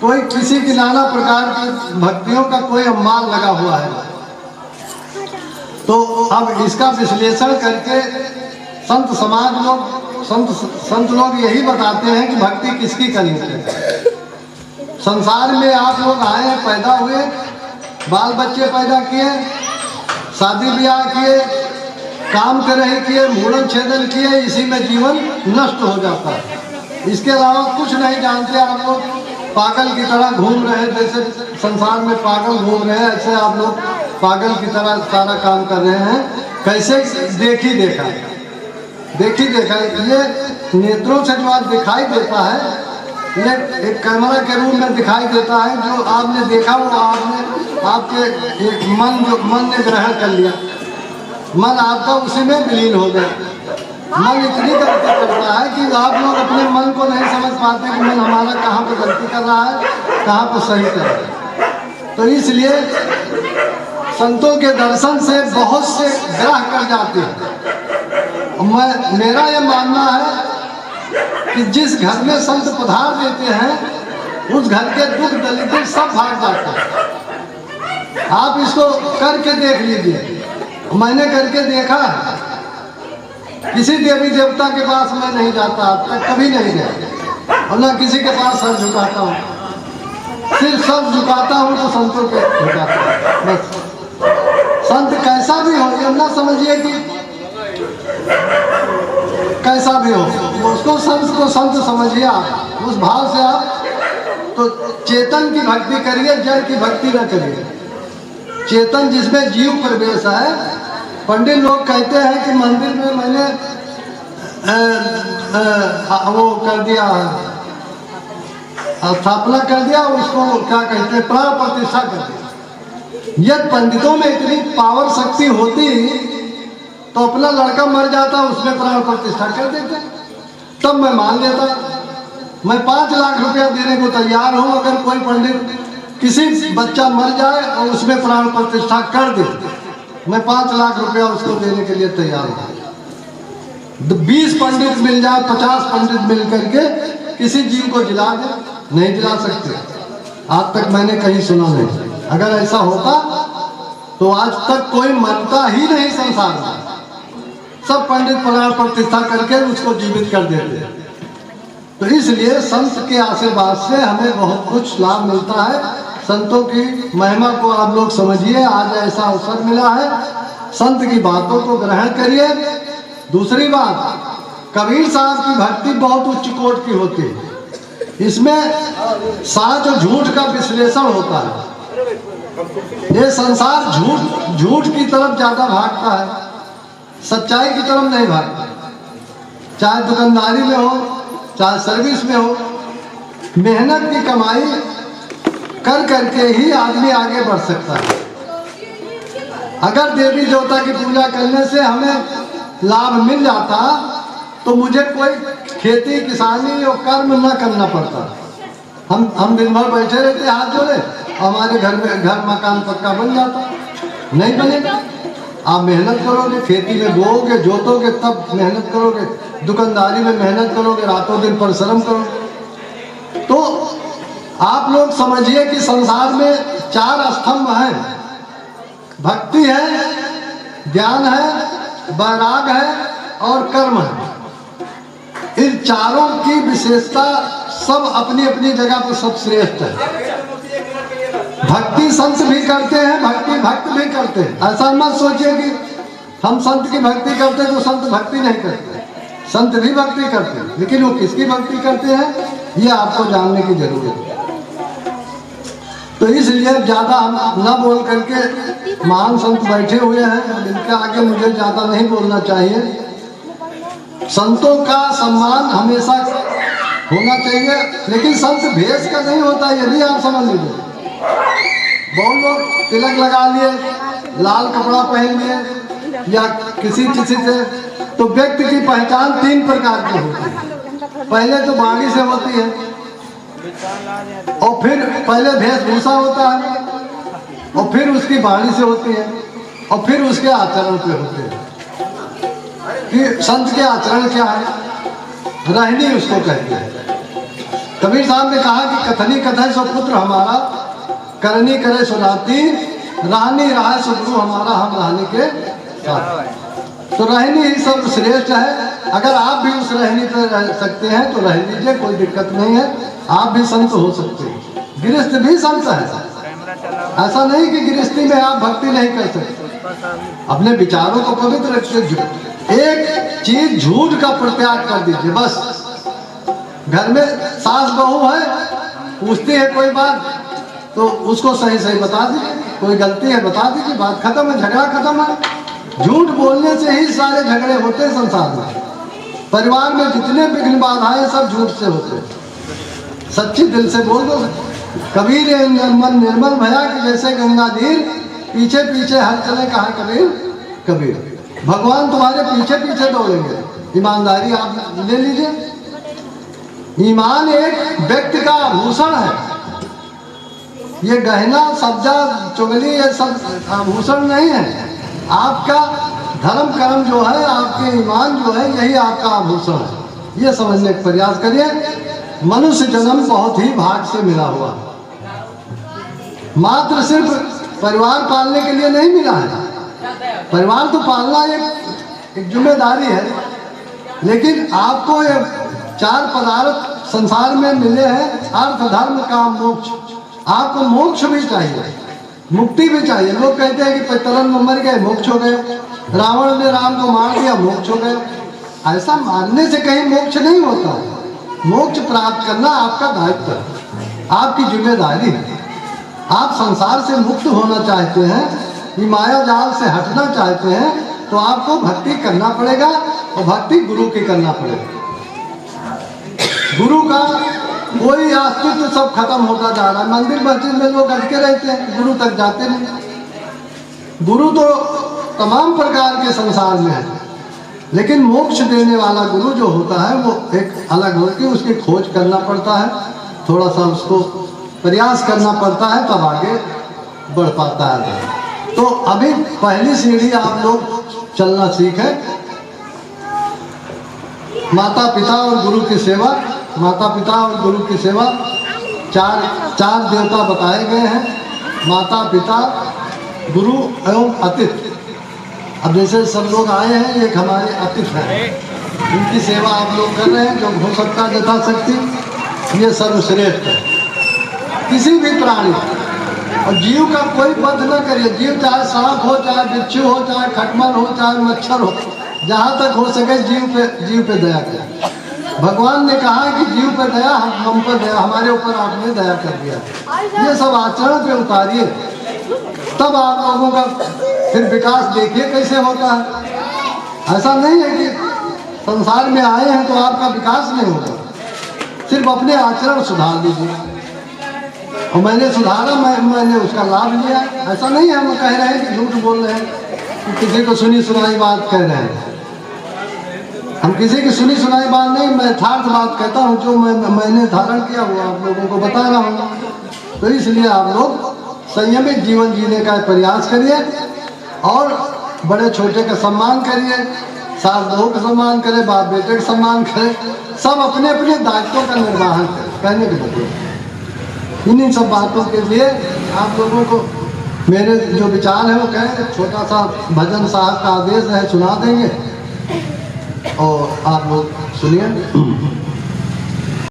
कोई किसी की नाना प्रकार की भक्तियों का कोई अम्माल लगा हुआ है। तो अब इसका विश्लेषण करके संत समाज लोग संत लोग यही बताते हैं कि भक्ति किसकी करनी चाहिए। संसार में आप लोग आए हैं, पैदा हुए, बाल बच्चे पैदा किए, शादी ब्याह किए, काम कर रहे किए, मूड़न छेदन किए, इसी में जीवन नष्ट हो जाता है। इसके अलावा कुछ नहीं जानते आप लोग, पागल की तरह घूम रहे हैं। जैसे संसार में पागल घूम रहे हैं, ऐसे आप लोग पागल की तरह सारा काम कर रहे हैं। कैसे? देखी देखा ये नेत्रों से जो आज दिखाई देता है, ये एक कैमरा के रूप में दिखाई देता है। जो आपने देखा वो आपके एक मन ने ग्रहण कर लिया, मन आपका उसी में विलीन हो गया। मन इतनी गलती करता है कि आप लोग अपने मन को नहीं समझ पाते कि मन हमारा कहाँ पर गलती कर रहा है, कहाँ पर सही कर रहा है। तो इसलिए संतों के दर्शन से बहुत से ग्रह कर जाते हैं। मेरा ये मानना है कि जिस घर में संत पधार देते हैं, उस घर के दुख दलित सब भाग जाते हैं। आप इसको करके देख लीजिए। मैंने करके देखा है। किसी देवी देवता के पास मैं नहीं जाता, अब तक कभी नहीं गया, और ना किसी के पास सर झुकाता हूँ। सिर्फ सर झुकाता हूँ तो संतों के झुकाता हूँ बस। संत कैसा भी हो, ये ना समझिए कि कैसा भी हो, उसको संत को संत समझिए आप, उस भाव से आप तो चेतन की भक्ति करिए, जड़ की भक्ति न करिए। चेतन जिसमें जीव प्रवेश है। पंडित लोग कहते हैं कि मंदिर में मैंने वो कर दिया, स्थापना कर दिया, उसको क्या कहते हैं, प्राण प्रतिष्ठा कर दिया। यदि पंडितों में इतनी पावर शक्ति होती तो अपना लड़का मर जाता, उसमें प्राण प्रतिष्ठा कर देते, तब मैं मान लेता। मैं 5 लाख रुपया देने को तैयार हूँ अगर कोई पंडित किसी बच्चा मर जाए और उसमें प्राण प्रतिष्ठा कर दे, मैं 5 लाख रुपया उसको देने के लिए तैयार हूँ। 20 पंडित मिल जाए, 50 पंडित मिल करके किसी जीव को जिला दे, नहीं जिला सकते। आज तक मैंने कहीं सुना नहीं। अगर ऐसा होता तो आज तक कोई मरता ही नहीं संसार में। सब पंडित प्राण प्रतिष्ठा करके उसको जीवित कर देते। तो इसलिए संत के आशीर्वाद से हमें बहुत कुछ लाभ मिलता है। संतों की महिमा को आप लोग समझिए। आज ऐसा अवसर मिला है, संत की बातों को ग्रहण करिए। दूसरी बात, कबीर साहब की भक्ति बहुत उच्च कोट की होती है। इसमें सच और झूठ का विश्लेषण होता है। ये संसार झूठ की तरफ ज्यादा भागता है, सच्चाई की तरफ नहीं भागता। चाहे दुकानदारी में हो, चाहे सर्विस में हो, मेहनत की कमाई कर करके ही आदमी आगे बढ़ सकता है। अगर देवी देवता की पूजा करने से हमें लाभ मिल जाता तो मुझे कोई खेती किसानी और कर्म न करना पड़ता। हम दिन भर बैठे रहते हाथ जोड़े, हमारे घर में घर मकान पक्का बन जाता। नहीं बनेगा। आप मेहनत करोगे, खेती में बोओगे, जोतोगे, तब मेहनत करोगे, दुकानदारी में मेहनत करोगे, रातों दिन परिश्रम करोगे। तो आप लोग समझिए कि संसार में 4 स्तंभ हैं। भक्ति है, ज्ञान है, वैराग है और कर्म है। इन चारों की विशेषता सब अपनी अपनी जगह पर सब श्रेष्ठ है। भक्ति संत भी करते हैं, भक्ति भक्त भी करते हैं। ऐसा मत सोचिए कि हम संत की भक्ति करते तो संत भक्ति नहीं करते। संत भी भक्ति करते हैं, लेकिन वो किसकी भक्ति करते हैं ये आपको जानने की जरूरत है। तो इसलिए ज्यादा हम न बोल करके, महान संत बैठे हुए हैं, इनके आगे मुझे ज्यादा नहीं बोलना चाहिए। संतों का सम्मान हमेशा होना चाहिए, लेकिन संत भेष का नहीं होता, ये भी आप समझ लीजिए। बहुत लोग तिलक लगा लिए, लाल कपड़ा पहन लिए या किसी से, तो व्यक्ति की पहचान 3 प्रकार की होती है। पहले तो वाणी से होती है, और फिर पहले वेशभूषा होता है, और फिर उसकी वाणी से होती है, और फिर उसके आचरण पे होते हैं कि संत के आचरण क्या है, रहनी उसको कहते हैं। कबीर साहब ने कहा कि कथनी कथय सो पुत्र हमारा, करनी करे सो नाती, रहनी रहा सो गुरु हमारा, हम रहने के साथ। तो रहनी ही सब श्रेष्ठ है। अगर आप भी उस रहनी पर रह सकते हैं तो रह लीजिए, कोई दिक्कत नहीं है। आप भी संत हो सकते हैं, गृहस्थ भी संत है। ऐसा नहीं कि गृहस्थी में आप भक्ति नहीं कर सकते। अपने विचारों को पवित्र रखिए। एक चीज झूठ का परित्याग कर दीजिए बस। घर में सास बहू है, पूछती है कोई बात तो उसको सही सही बता दीजिए, कोई गलती है बता दीजिए, बात खत्म है, झगड़ा खत्म है। झूठ बोलने से ही सारे झगड़े होते हैं संसार में। परिवार में जितने विघ्न बाधाएं सब झूठ से होते हैं। सच्ची दिल से बोल दो। कबीर मन निर्मल भया कि जैसे गंगा धीर, पीछे पीछे हर चले कहा कबीर कबीर। भगवान तुम्हारे पीछे पीछे दौड़ेंगे। ईमानदारी आप ले लीजिए। ईमान एक व्यक्ति का आभूषण है। ये गहना सब्जा चुगली ये सब आभूषण नहीं है। आपका धर्म कर्म जो है, आपके ईमान जो है, यही आपका आभूषण है। ये समझने का प्रयास करिए। मनुष्य जन्म बहुत ही भाग से मिला हुआ, मात्र सिर्फ परिवार पालने के लिए नहीं मिला है। परिवार तो पालना एक जिम्मेदारी है, लेकिन आपको ये 4 पदार्थ संसार में मिले हैं, अर्थ धर्म काम मोक्ष। आपको मोक्ष भी चाहिए, मुक्ति भी चाहिए। लोग कहते हैं कि पितरन में मर गए मोक्ष हो गए, रावण ने राम को मार दिया मोक्ष हो गए। ऐसा मारने से कहीं मोक्ष नहीं होता। मोक्ष प्राप्त करना आपका दायित्व है, आपकी जिम्मेदारी है। आप संसार से मुक्त होना चाहते हैं, ये माया जाल से हटना चाहते हैं, तो आपको भक्ति करना पड़ेगा। और भक्ति गुरु की करना पड़ेगा। गुरु का कोई अस्तित्व सब खत्म होता जा रहा है। मंदिर मस्जिद में लोग अटके रहते हैं, गुरु तक जाते नहीं। गुरु तो तमाम प्रकार के संसार में है, लेकिन मोक्ष देने वाला गुरु जो होता है वो एक अलग होती है। उसकी खोज करना पड़ता है, थोड़ा सा उसको प्रयास करना पड़ता है, तब आगे बढ़ पाता है। तो अभी पहली सीढ़ी आप लोग चलना सीखें। माता पिता और गुरु की सेवा। माता पिता और गुरु की सेवा, चार देवता बताए गए हैं, माता पिता गुरु एवं अतिथि। अब जैसे सब लोग आए हैं, एक हमारे अतिथि हैं, इनकी सेवा आप लोग कर रहे हैं जो हो सकता है यथाशक्ति। ये सर्वश्रेष्ठ है। किसी भी प्राणी और जीव का कोई वध न करिए। जीव चाहे सांप हो, चाहे बिच्छू हो, चाहे खटमल हो, चाहे मच्छर हो, जहाँ तक हो सके जीव पे दया करें। भगवान ने कहा कि जीव पे दया, हम पर दया, हमारे ऊपर आपने दया कर दिया। ये सब आचरण पे उतारिए, तब आप लोगों का फिर विकास देखिए कैसे होता है। ऐसा नहीं है कि संसार में आए हैं तो आपका विकास नहीं होगा। सिर्फ अपने आचरण सुधार लीजिए। और मैंने सुधारा, मैंने उसका लाभ लिया। ऐसा नहीं है हम कह रहे हैं कि झूठ बोल रहे हैं, कि किसी को सुनी सुनाई बात कह रहे हैं। हम किसी की सुनी सुनाई बात नहीं, मैं यथार्थ बात कहता हूँ। जो मैंने धारण किया वो आप लोगों को बता रहा हूँ। तो इसलिए आप लोग संयमित जीवन जीने का प्रयास करिए और बड़े छोटे का सम्मान करिए, सास बहू का सम्मान करें, बाप बेटे का सम्मान करें। सब अपने अपने दायित्वों का निर्वाहन करें। कहने के मतलब इन्हीं सब बातों के लिए आप लोगों को मेरे जो विचार है वो कहें। छोटा सा भजन साहब का आदेश है, सुना देंगे और आप लोग सुनिए।